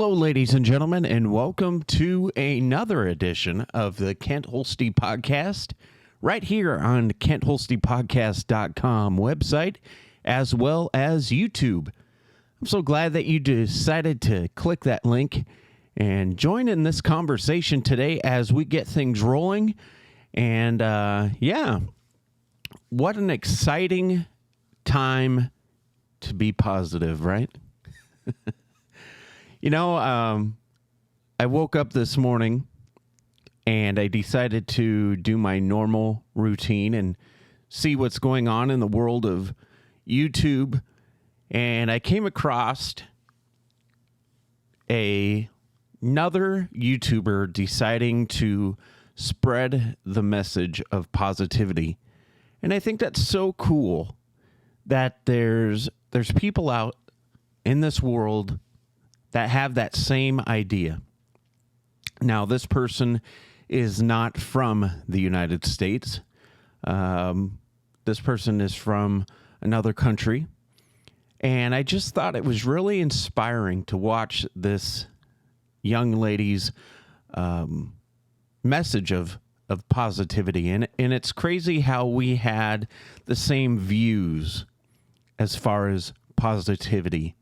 Hello, ladies and gentlemen, and welcome to another edition of the Kent Holste Podcast, right here on KentHolstePodcast.com website, as well as YouTube. I'm so glad that you decided to click that link and join in this conversation today as we get things rolling. And what an exciting time to be positive, right? I woke up this morning and I decided to do my normal routine and see what's going on in the world of YouTube. And I came across another YouTuber deciding to spread the message of positivity. And I think that's so cool that there's people out in this world that have that same idea. Now, this person is not from the United States. This person is from another country. And I just thought it was really inspiring to watch this young lady's message of positivity. And it's crazy how we had the same views as far as positivity.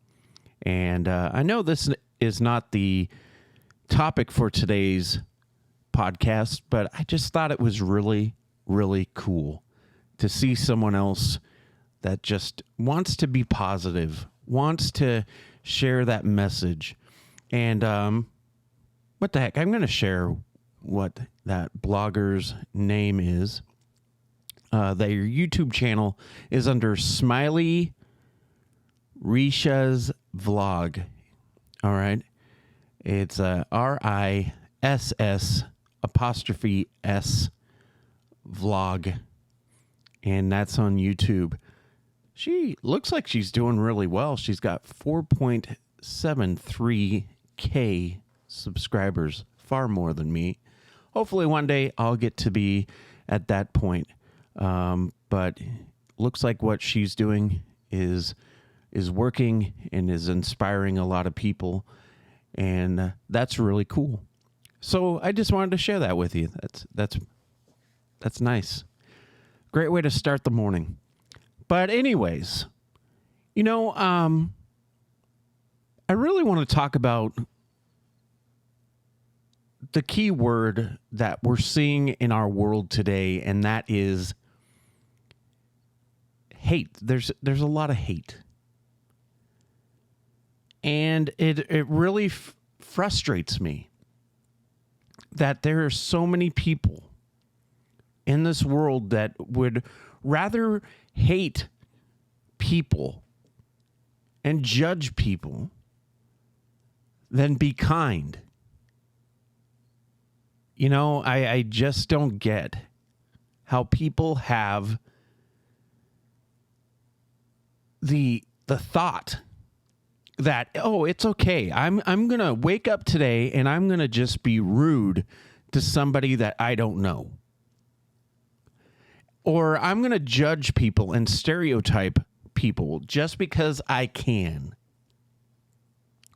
And I know this is not the topic for today's podcast, but I just thought it was really, really cool to see someone else that just wants to be positive, wants to share that message. And what the heck? I'm going to share what that blogger's name is. Their YouTube channel is under Smiley Risha's Vlog. All right. It's RISS Vlog. And that's on YouTube. She looks like she's doing really well. She's got 4.73K subscribers, far more than me. Hopefully one day I'll get to be at that point. But looks like what she's doing is working and is inspiring a lot of people. And that's really cool. So I just wanted to share that with you. That's nice. Great way to start the morning. But anyways, I really want to talk about the key word that we're seeing in our world today, and that is hate. There's a lot of hate. And it really frustrates me that there are so many people in this world that would rather hate people and judge people than be kind. I just don't get how people have the thought that, oh, it's okay. I'm going to wake up today and I'm going to just be rude to somebody that I don't know. Or I'm going to judge people and stereotype people just because I can.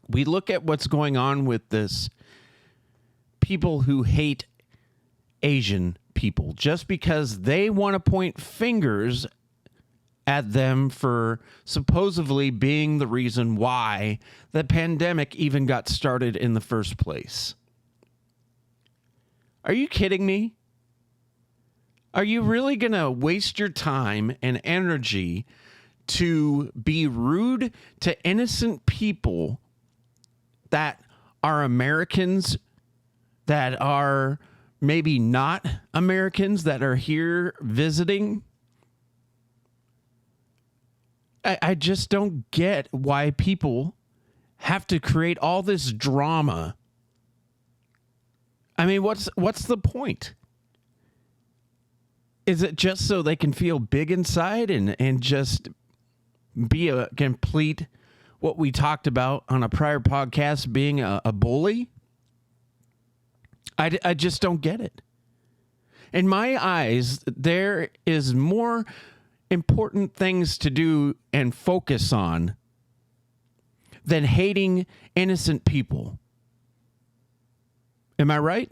We look at what's going on with this people who hate Asian people just because they want to point fingers at them for supposedly being the reason why the pandemic even got started in the first place. Are you kidding me? Are you really going to waste your time and energy to be rude to innocent people that are Americans, that are maybe not Americans, that are here visiting? I just don't get why people have to create all this drama. I mean, what's the point? Is it just so they can feel big inside and just be a complete, what we talked about on a prior podcast, being a bully? I just don't get it. In my eyes, there is more important things to do and focus on than hating innocent people. Am I right?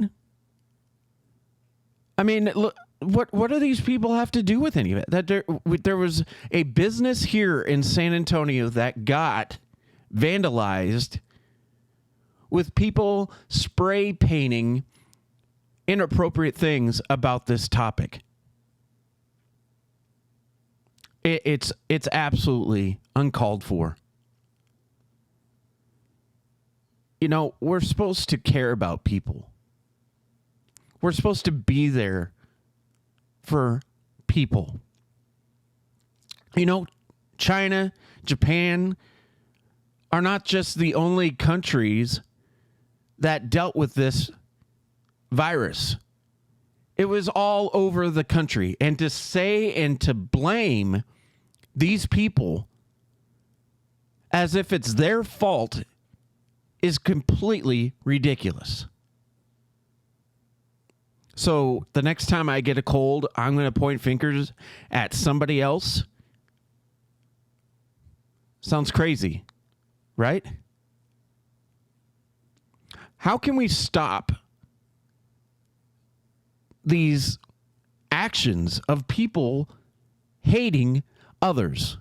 I mean, look, what do these people have to do with any of it? That there was a business here in San Antonio that got vandalized with people spray painting inappropriate things about this topic. It's absolutely uncalled for. You know, we're supposed to care about people. We're supposed to be there for people. You know, China, Japan are not just the only countries that dealt with this virus. It was all over the country. And to say and to blame these people as if it's their fault is completely ridiculous. So the next time I get a cold, I'm going to point fingers at somebody else. Sounds crazy, right? How can we stop these actions of people hating others?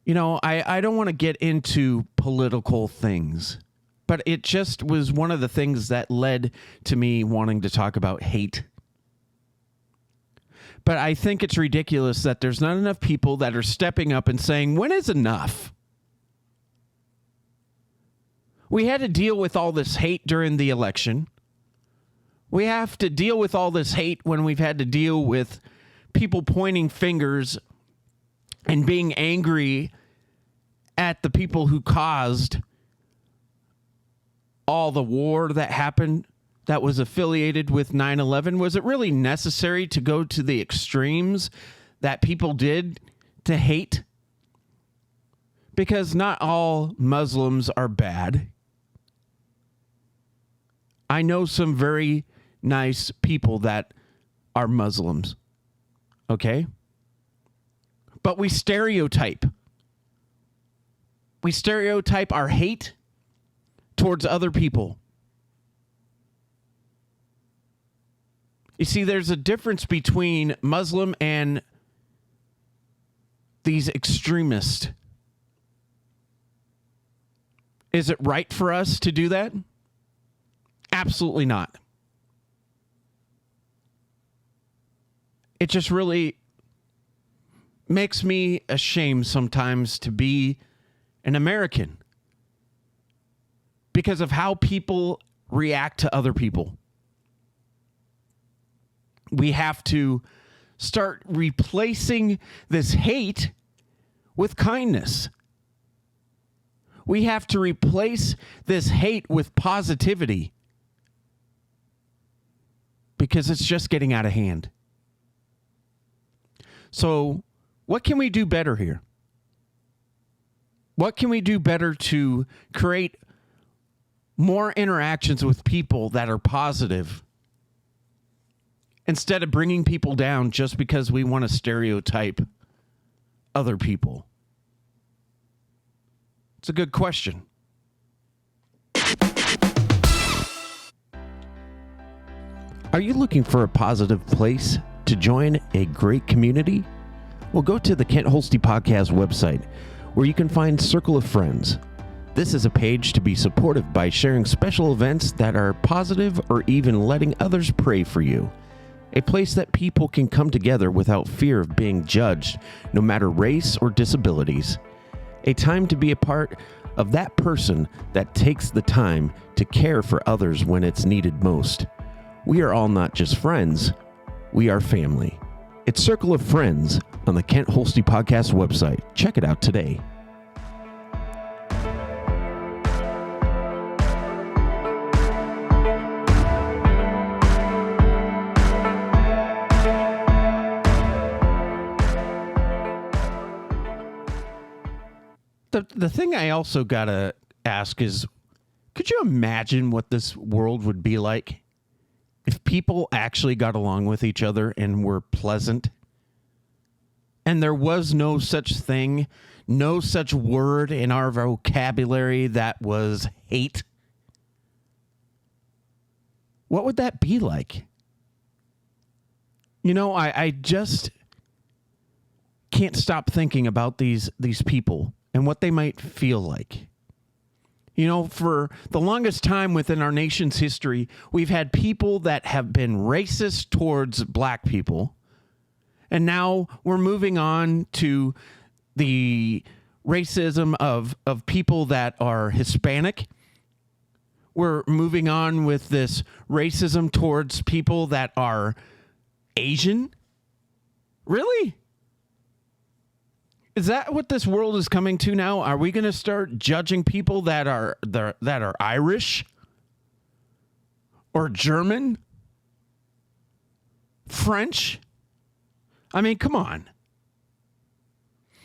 You know, I don't want to get into political things, but it just was one of the things that led to me wanting to talk about hate. But I think it's ridiculous that there's not enough people that are stepping up and saying, when is enough? We had to deal with all this hate during the election. We have to deal with all this hate when we've had to deal with people pointing fingers and being angry at the people who caused all the war that happened that was affiliated with 9/11. Was it really necessary to go to the extremes that people did to hate? Because not all Muslims are bad. I know some very nice people that are Muslims. Okay? But we stereotype. We stereotype our hate towards other people. You see, there's a difference between Muslim and these extremists. Is it right for us to do that? Absolutely not. It just really makes me ashamed sometimes to be an American because of how people react to other people. We have to start replacing this hate with kindness. We have to replace this hate with positivity because it's just getting out of hand. So, what can we do better here? What can we do better to create more interactions with people that are positive instead of bringing people down just because we want to stereotype other people? It's a good question. Are you looking for a positive place to join a great community? Well, go to the Kent Holste Podcast website, where you can find Circle of Friends. This is a page to be supportive by sharing special events that are positive or even letting others pray for you. A place that people can come together without fear of being judged, no matter race or disabilities. A time to be a part of that person that takes the time to care for others when it's needed most. We are all not just friends, we are family. It's Circle of Friends on the Kent Holste Podcast website. Check it out today. The thing I also got to ask is, could you imagine what this world would be like if people actually got along with each other and were pleasant? and there was no such thing, no such word in our vocabulary that was hate, what would that be like? You know, I just can't stop thinking about these people and what they might feel like. You know, for the longest time within our nation's history, we've had people that have been racist towards black people. And now we're moving on to the racism of people that are Hispanic. We're moving on with this racism towards people that are Asian. Really? Is that what this world is coming to now? Are we going to start judging people that are Irish or German, French? I mean, come on.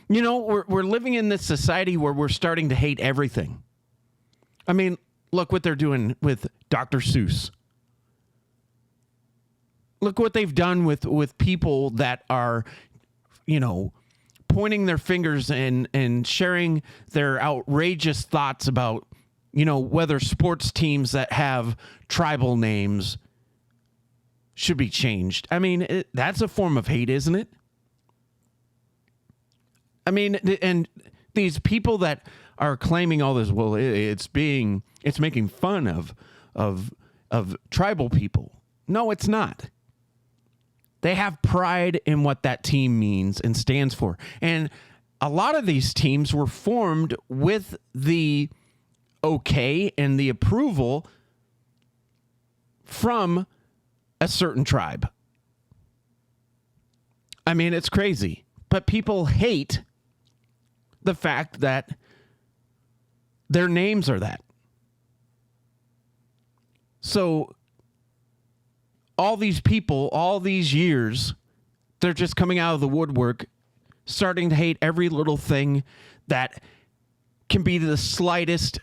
You know, we're living in this society where we're starting to hate everything. I mean, look what they're doing with Dr. Seuss. Look what they've done with people that are, you know, pointing their fingers and sharing their outrageous thoughts about, you know, whether sports teams that have tribal names should be changed. I mean, that's a form of hate, isn't it? I mean, and these people that are claiming all this, well, it's making fun of tribal people. No, it's not. They have pride in what that team means and stands for. And a lot of these teams were formed with the okay and the approval from a certain tribe. I mean, it's crazy. But people hate the fact that their names are that. So all these people, all these years, they're just coming out of the woodwork, starting to hate every little thing that can be the slightest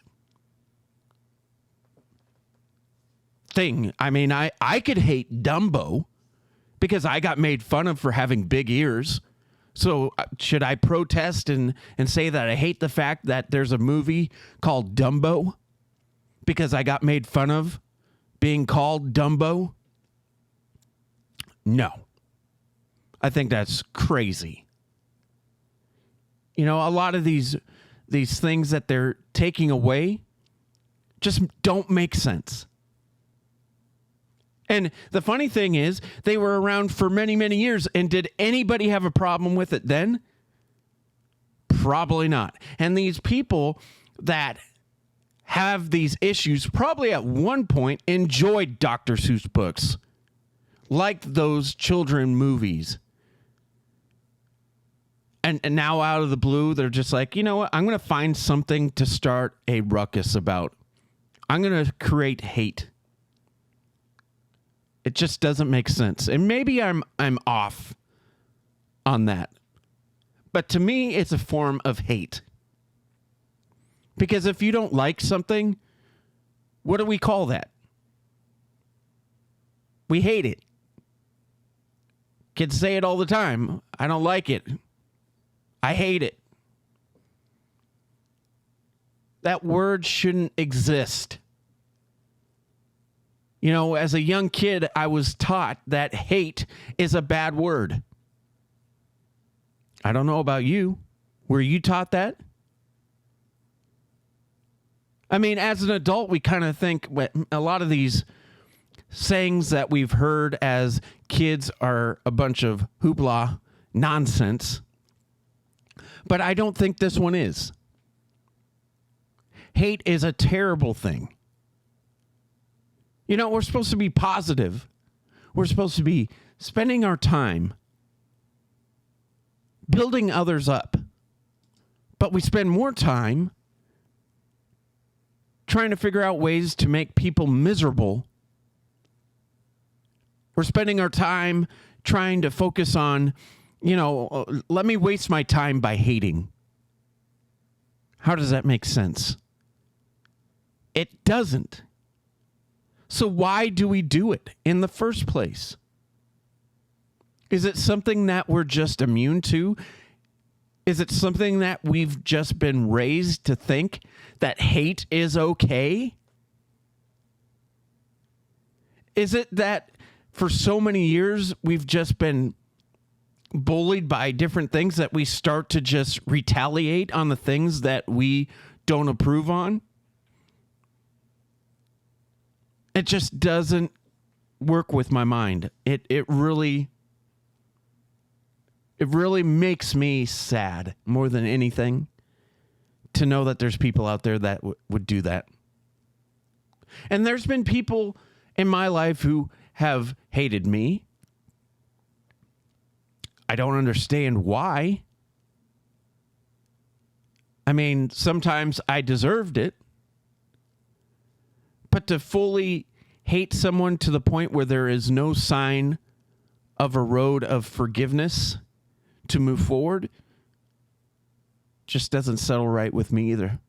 thing. I mean, I could hate Dumbo because I got made fun of for having big ears. So should I protest and say that I hate the fact that there's a movie called Dumbo because I got made fun of being called Dumbo? No. I think that's crazy. You know, a lot of these things that they're taking away just don't make sense. And the funny thing is, they were around for many, many years. And did anybody have a problem with it then? Probably not. And these people that have these issues probably at one point enjoyed Dr. Seuss books, liked those children movies. And now out of the blue, they're just like, you know what? I'm going to find something to start a ruckus about. I'm going to create hate. It just doesn't make sense. And maybe I'm off on that. But to me, it's a form of hate. Because if you don't like something, what do we call that? We hate it. Kids say it all the time. I don't like it. I hate it. That word shouldn't exist. You know, as a young kid, I was taught that hate is a bad word. I don't know about you. Were you taught that? I mean, as an adult, we kind of think a lot of these sayings that we've heard as kids are a bunch of hoopla nonsense. But I don't think this one is. Hate is a terrible thing. You know, we're supposed to be positive. We're supposed to be spending our time building others up. But we spend more time trying to figure out ways to make people miserable. We're spending our time trying to focus on, you know, let me waste my time by hating. How does that make sense? It doesn't. So why do we do it in the first place? Is it something that we're just immune to? Is it something that we've just been raised to think that hate is okay? Is it that for so many years we've just been bullied by different things that we start to just retaliate on the things that we don't approve on? It just doesn't work with my mind. It really makes me sad more than anything to know that there's people out there that would do that. And there's been people in my life who have hated me. I don't understand why. I mean, sometimes I deserved it. But to fully hate someone to the point where there is no sign of a road of forgiveness to move forward just doesn't settle right with me either.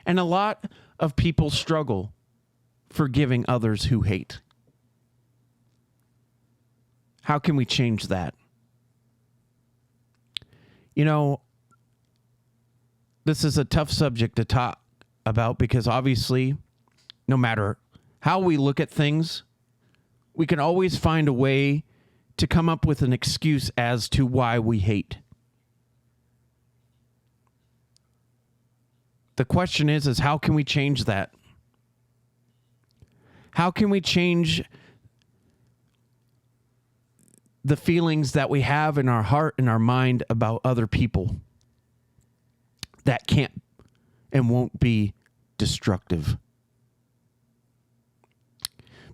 And a lot of people struggle forgiving others who hate. How can we change that? You know, this is a tough subject to talk about because obviously, no matter how we look at things, we can always find a way to come up with an excuse as to why we hate. The question is how can we change that? How can we change the feelings that we have in our heart and our mind about other people that can't and won't be destructive?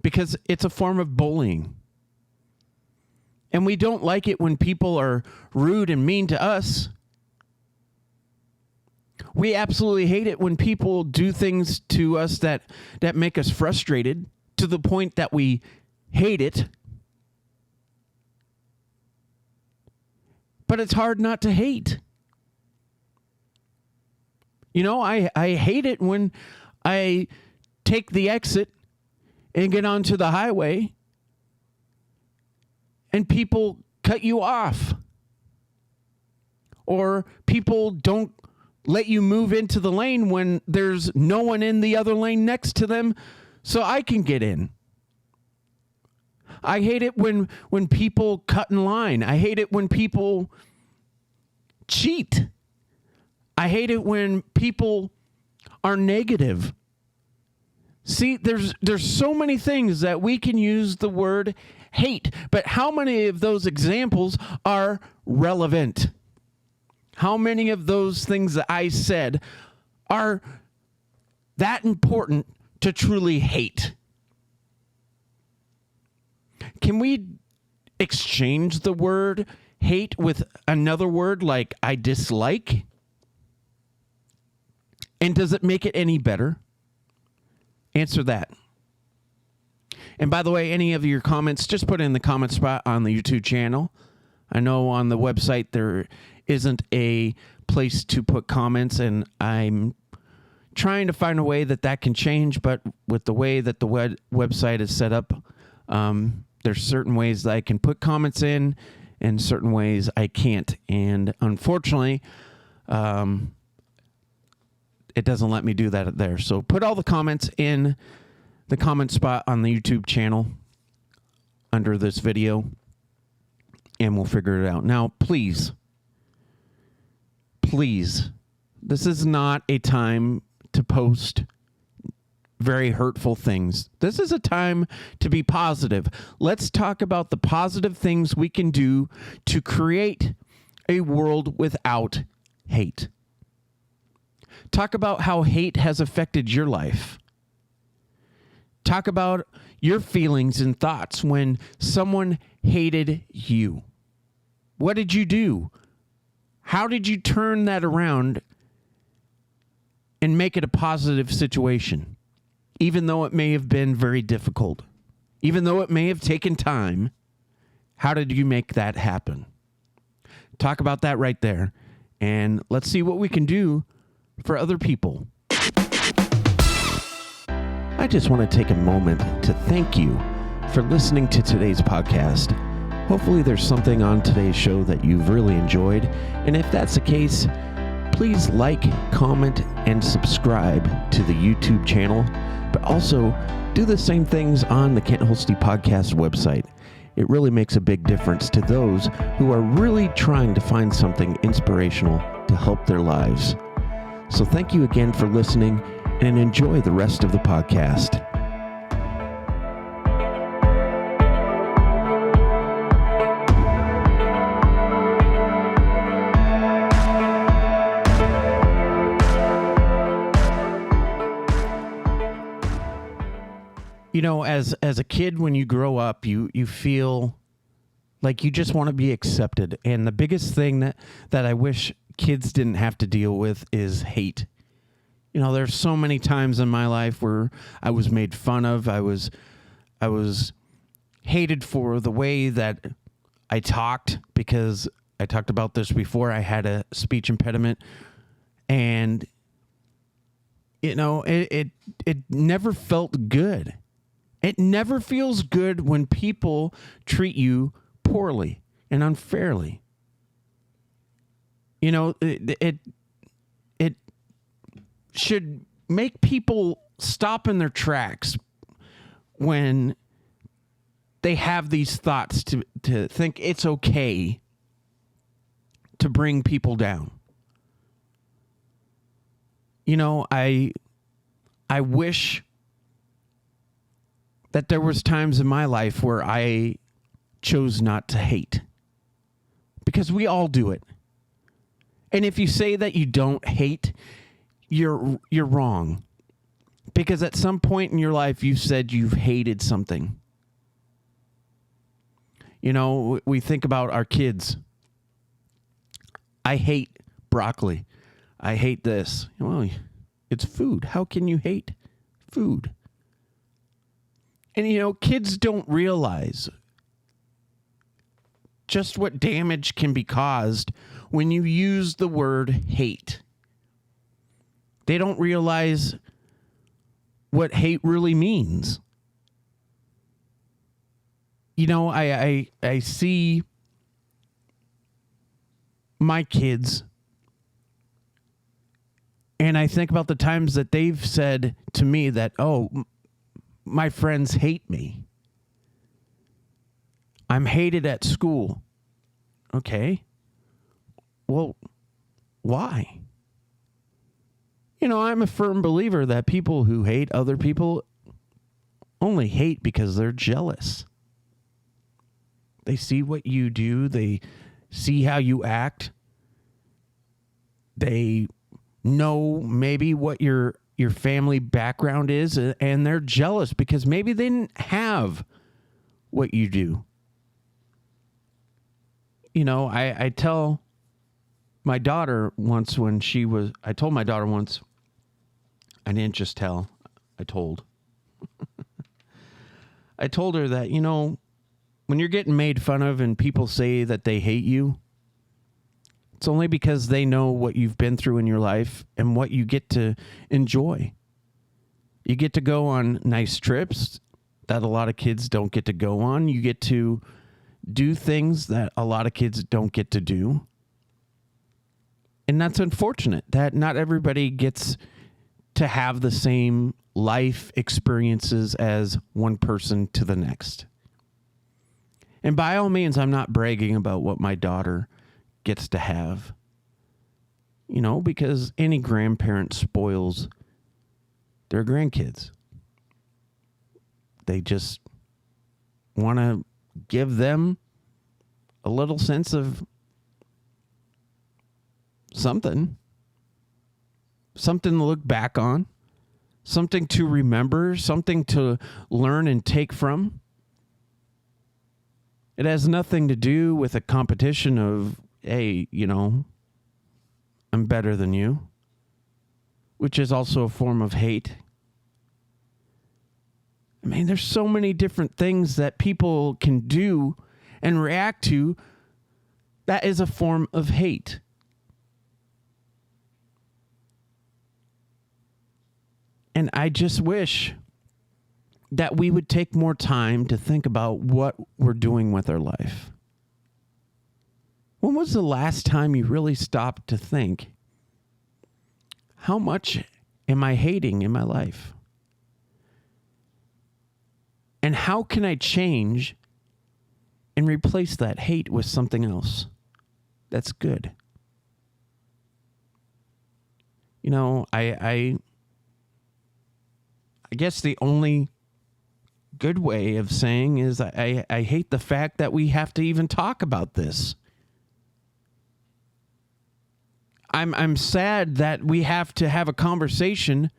Because it's a form of bullying. And we don't like it when people are rude and mean to us. We absolutely hate it when people do things to us that make us frustrated to the point that we hate it. But it's hard not to hate. You know, I hate it when I take the exit and get onto the highway and people cut you off. Or people don't let you move into the lane when there's no one in the other lane next to them so I can get in. I hate it when people cut in line. I hate it when people cheat. I hate it when people are negative. See, there's so many things that we can use the word hate, but how many of those examples are relevant? How many of those things that I said are that important to truly hate? Can we exchange the word hate with another word like I dislike? And does it make it any better? Answer that. And by the way, any of your comments, just put it in the comment spot on the YouTube channel. I know on the website there isn't a place to put comments, and I'm trying to find a way that can change, but with the way that the website is set up, there's certain ways that I can put comments in and certain ways I can't. And unfortunately, it doesn't let me do that there. So put all the comments in the comment spot on the YouTube channel under this video, and we'll figure it out. Now, please, this is not a time to post very hurtful things. This is a time to be positive. Let's talk about the positive things we can do to create a world without hate. Talk about how hate has affected your life. Talk about your feelings and thoughts when someone hated you. What did you do? How did you turn that around and make it a positive situation? Even though it may have been very difficult, even though it may have taken time, how did you make that happen? Talk about that right there, and let's see what we can do for other people. I just want to take a moment to thank you for listening to today's podcast. Hopefully there's something on today's show that you've really enjoyed. And if that's the case, please like, comment, and subscribe to the YouTube channel. But also do the same things on the Kent Holste Podcast website. It really makes a big difference to those who are really trying to find something inspirational to help their lives. So thank you again for listening and enjoy the rest of the podcast. You know, as a kid, when you grow up, you feel like you just want to be accepted. And the biggest thing that I wish kids didn't have to deal with is hate. You know, there's so many times in my life where I was made fun of. I was hated for the way that I talked, because I talked about this before. I had a speech impediment, and you know, it never felt good. It never feels good when people treat you poorly and unfairly. You know, it should make people stop in their tracks when they have these thoughts to think it's okay to bring people down. You know, I wish that there was times in my life where I chose not to hate, because we all do it. And if you say that you don't hate, you're wrong, because at some point in your life you said you've hated something. You know, we think about our kids. I hate broccoli. I hate this. Well, it's food. How can you hate food? And, you know, kids don't realize just what damage can be caused when you use the word hate. They don't realize what hate really means. You know, I see my kids, and I think about the times that they've said to me that, oh, my friends hate me. I'm hated at school. Okay. Well, why? You know, I'm a firm believer that people who hate other people only hate because they're jealous. They see what you do. They see how you act. They know maybe what your family background is, and they're jealous because maybe they didn't have what you do. You know, I tell my daughter once I told my daughter once, I didn't just tell, I told. I told her that, you know, when you're getting made fun of and people say that they hate you, it's only because they know what you've been through in your life and what you get to enjoy. You get to go on nice trips that a lot of kids don't get to go on. You get to do things that a lot of kids don't get to do. And that's unfortunate that not everybody gets to have the same life experiences as one person to the next. And by all means, I'm not bragging about what my daughter gets to have, you know, because any grandparent spoils their grandkids. They just want to give them a little sense of something to look back on, something to remember, something to learn and take from. It has nothing to do with a competition of, hey, you know, I'm better than you, which is also a form of hate. I mean, there's so many different things that people can do and react to that is a form of hate. And I just wish that we would take more time to think about what we're doing with our life. When was the last time you really stopped to think, how much am I hating in my life? And how can I change and replace that hate with something else that's good? You know, I guess the only good way of saying is I hate the fact that we have to even talk about this. I'm sad that we have to have a conversation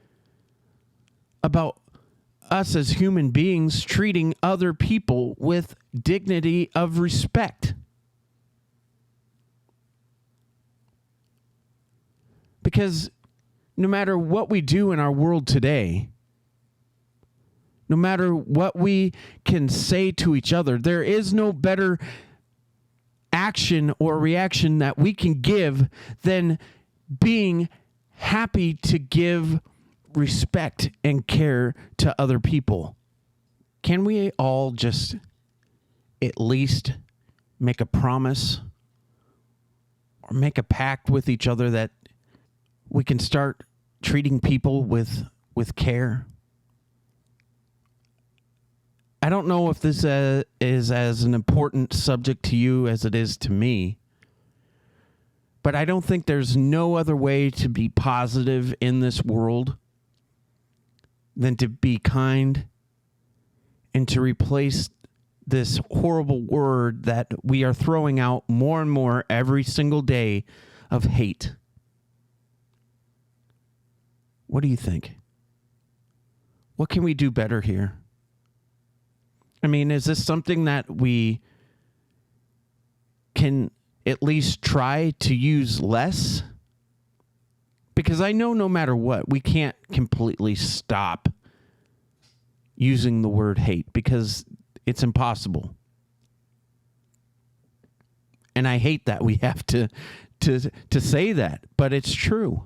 about us as human beings treating other people with dignity of respect. Because no matter what we do in our world today, no matter what we can say to each other, there is no better action or reaction that we can give than being happy to give respect and care to other people. Can we all just at least make a promise or make a pact with each other that we can start treating people with care? I don't know if this is as an important subject to you as it is to me, but I don't think there's no other way to be positive in this world than to be kind and to replace this horrible word that we are throwing out more and more every single day of hate. What do you think? What can we do better here? I mean, is this something that we can at least try to use less? Because I know no matter what, we can't completely stop using the word hate because it's impossible. And I hate that we have to say that, but it's true.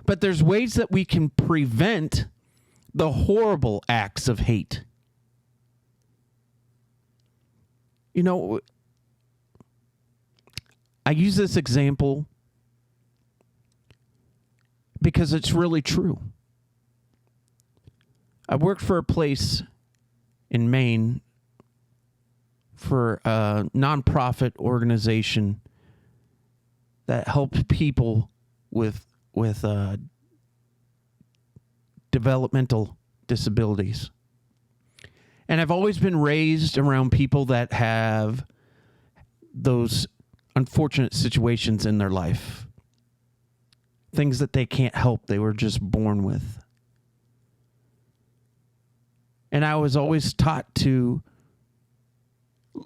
But there's ways that we can prevent the horrible acts of hate. You know, I use this example because it's really true. I worked for a place in Maine for a nonprofit organization that helped people with developmental disabilities. And I've always been raised around people that have those unfortunate situations in their life. Things that they can't help, they were just born with. And I was always taught to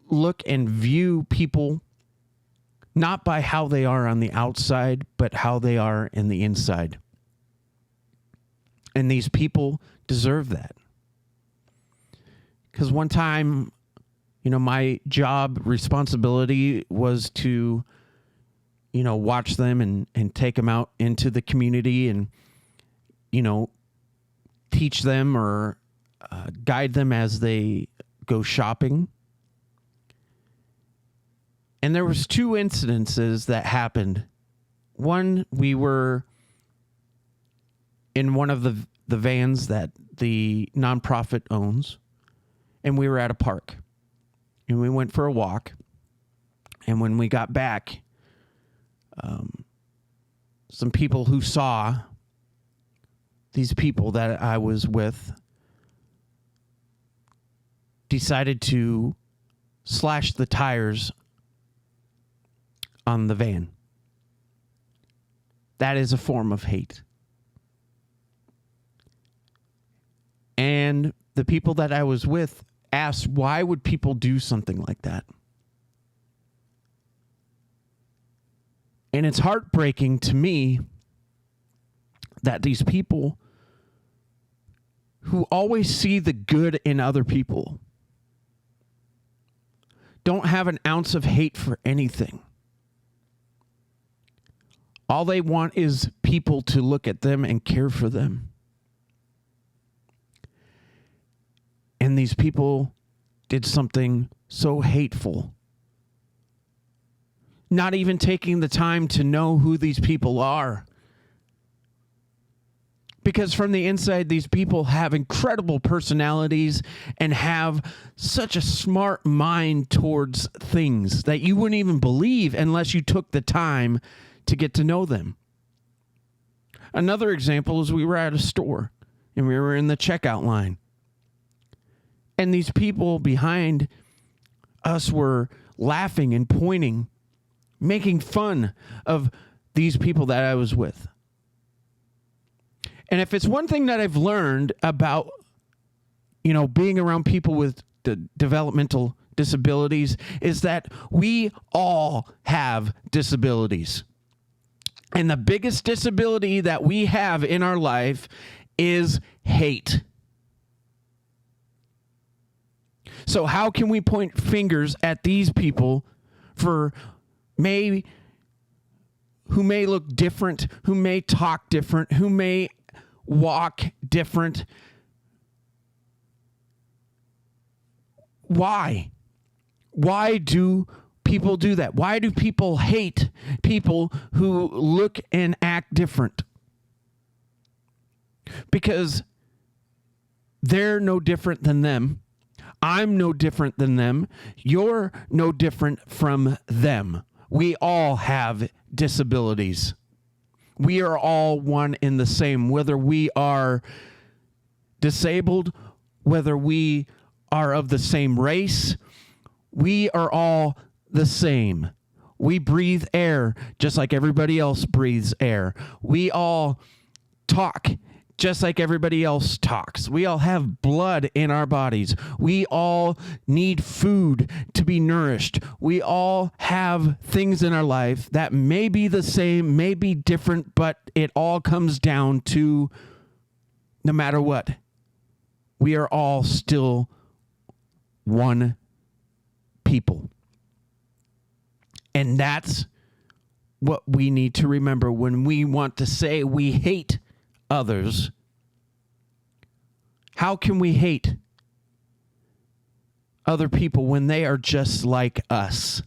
look and view people not by how they are on the outside, but how they are in the inside. And these people deserve that. Because one time, you know, my job responsibility was to, you know, watch them and take them out into the community and, you know, teach them or guide them as they go shopping. And there was two incidences that happened. One, we were in one of the vans that the nonprofit owns, and we were at a park. And we went for a walk. And when we got back, some people who saw these people that I was with decided to slash the tires on the van. That is a form of hate. And the people that I was with asked, why would people do something like that? And it's heartbreaking to me that these people who always see the good in other people don't have an ounce of hate for anything. All they want is people to look at them and care for them. And these people did something so hateful. Not even taking the time to know who these people are. Because from the inside, these people have incredible personalities and have such a smart mind towards things that you wouldn't even believe unless you took the time to get to know them. Another example is we were at a store and we were in the checkout line. And these people behind us were laughing and pointing, making fun of these people that I was with. And if it's one thing that I've learned about, being around people with the developmental disabilities is that we all have disabilities. And the biggest disability that we have in our life is hate. So how can we point fingers at these people who may look different, who may talk different, who may walk different? Why? Why do people do that? Why do people hate people who look and act different? Because they're no different than them. I'm no different than them. You're no different from them. We all have disabilities. We are all one in the same, whether we are disabled, whether we are of the same race, we are all the same. We breathe air just like everybody else breathes air. We all talk just like everybody else talks. We all have blood in our bodies. We all need food to be nourished. We all have things in our life that may be the same, may be different, but it all comes down to no matter what, we are all still one people. And that's what we need to remember when we want to say we hate others. How can we hate other people when they are just like us?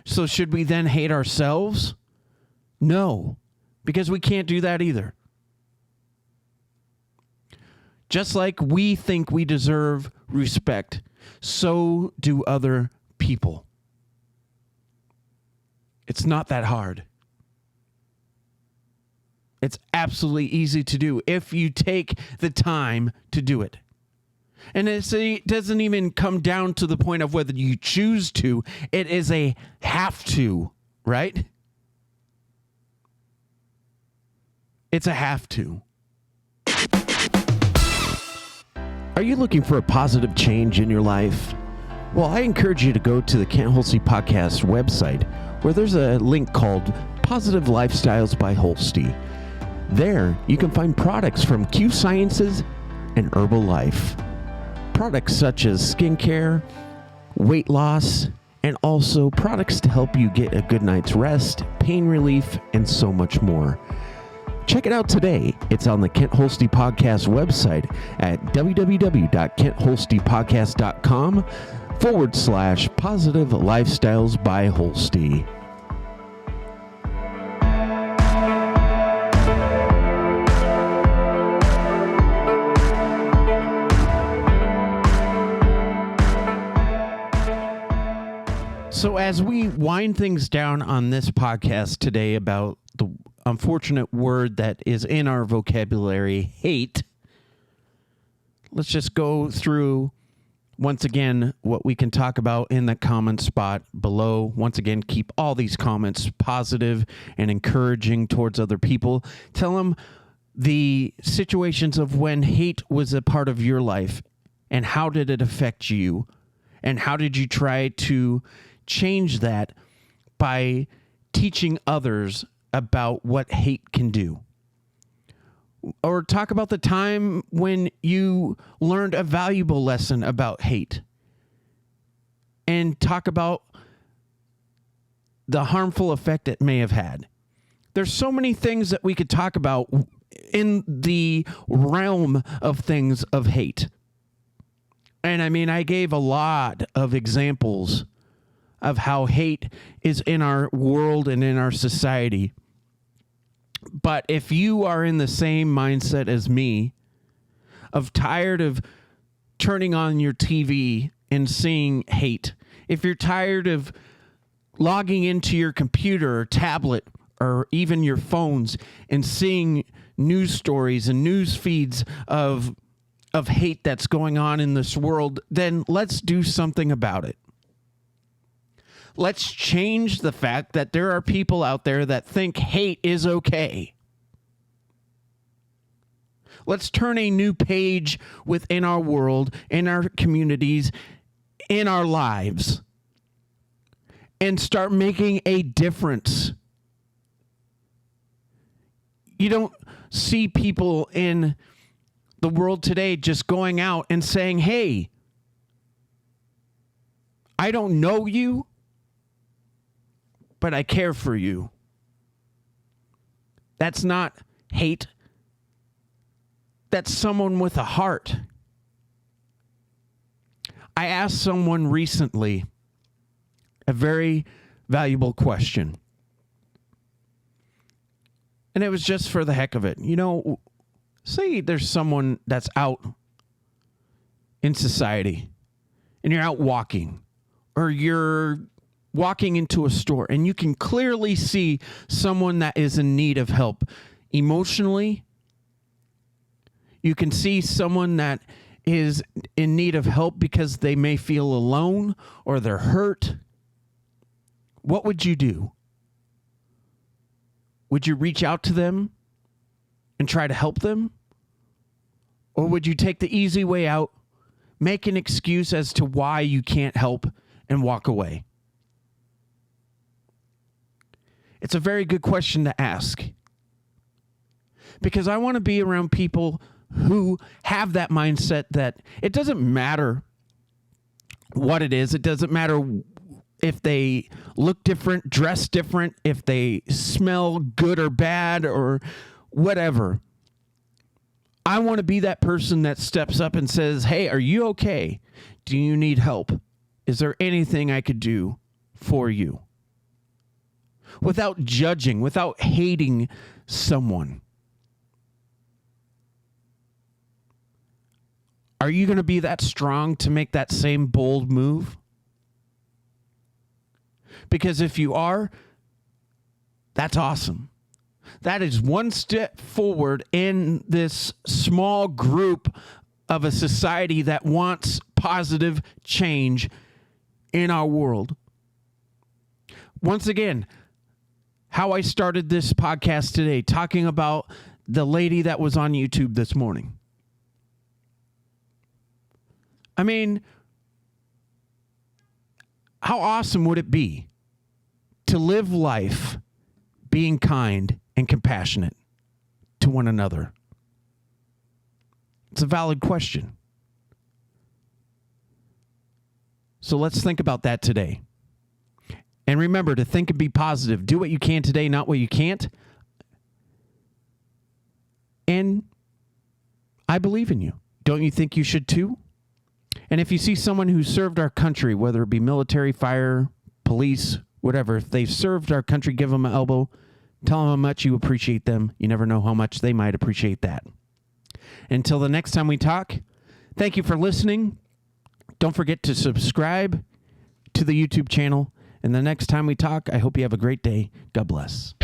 So should we then hate ourselves? No, because we can't do that either. Just like we think we deserve respect, so do other people. It's not that hard. It's absolutely easy to do if you take the time to do it. And it doesn't even come down to the point of whether you choose to. It is a have to, right? It's a have to. Are you looking for a positive change in your life? Well, I encourage you to go to the Kent Holste Podcast website, where there's a link called Positive Lifestyles by Holste. There, you can find products from Q Sciences and Herbalife. Products such as skincare, weight loss, and also products to help you get a good night's rest, pain relief, and so much more. Check it out today. It's on the Kent Holste Podcast website at www.kentholstepodcast.com/positive lifestyles by Holste. So as we wind things down on this podcast today about the unfortunate word that is in our vocabulary, hate, let's just go through once again what we can talk about in the comment spot below. Once again, keep all these comments positive and encouraging towards other people. Tell them the situations of when hate was a part of your life and how did it affect you and how did you try to change that by teaching others about what hate can do. Or talk about the time when you learned a valuable lesson about hate. And talk about the harmful effect it may have had. There's so many things that we could talk about in the realm of things of hate. And I mean, I gave a lot of examples of how hate is in our world and in our society. But if you are in the same mindset as me, of tired of turning on your TV and seeing hate, if you're tired of logging into your computer or tablet or even your phones and seeing news stories and news feeds of hate that's going on in this world, then let's do something about it. Let's change the fact that there are people out there that think hate is okay. Let's turn a new page within our world, in our communities, in our lives, and start making a difference. You don't see people in the world today just going out and saying, hey, I don't know you, but I care for you. That's not hate. That's someone with a heart. I asked someone recently a very valuable question. And it was just for the heck of it. You know, say there's someone that's out in society and you're out walking, or you're walking into a store and you can clearly see someone that is in need of help emotionally. You can see someone that is in need of help because they may feel alone or they're hurt. What would you do? Would you reach out to them and try to help them? Or would you take the easy way out, make an excuse as to why you can't help, and walk away? It's a very good question to ask, because I want to be around people who have that mindset that it doesn't matter what it is. It doesn't matter if they look different, dress different, if they smell good or bad or whatever. I want to be that person that steps up and says, hey, are you okay? Do you need help? Is there anything I could do for you? Without judging, without hating someone. Are you going to be that strong to make that same bold move? Because if you are, that's awesome. That is one step forward in this small group of a society that wants positive change in our world. Once again, how I started this podcast today, talking about the lady that was on YouTube this morning. I mean, how awesome would it be to live life being kind and compassionate to one another? It's a valid question. So let's think about that today. And remember to think and be positive. Do what you can today, not what you can't. And I believe in you. Don't you think you should too? And if you see someone who served our country, whether it be military, fire, police, whatever, if they've served our country, give them an elbow. Tell them how much you appreciate them. You never know how much they might appreciate that. Until the next time we talk, thank you for listening. Don't forget to subscribe to the YouTube channel. And the next time we talk, I hope you have a great day. God bless.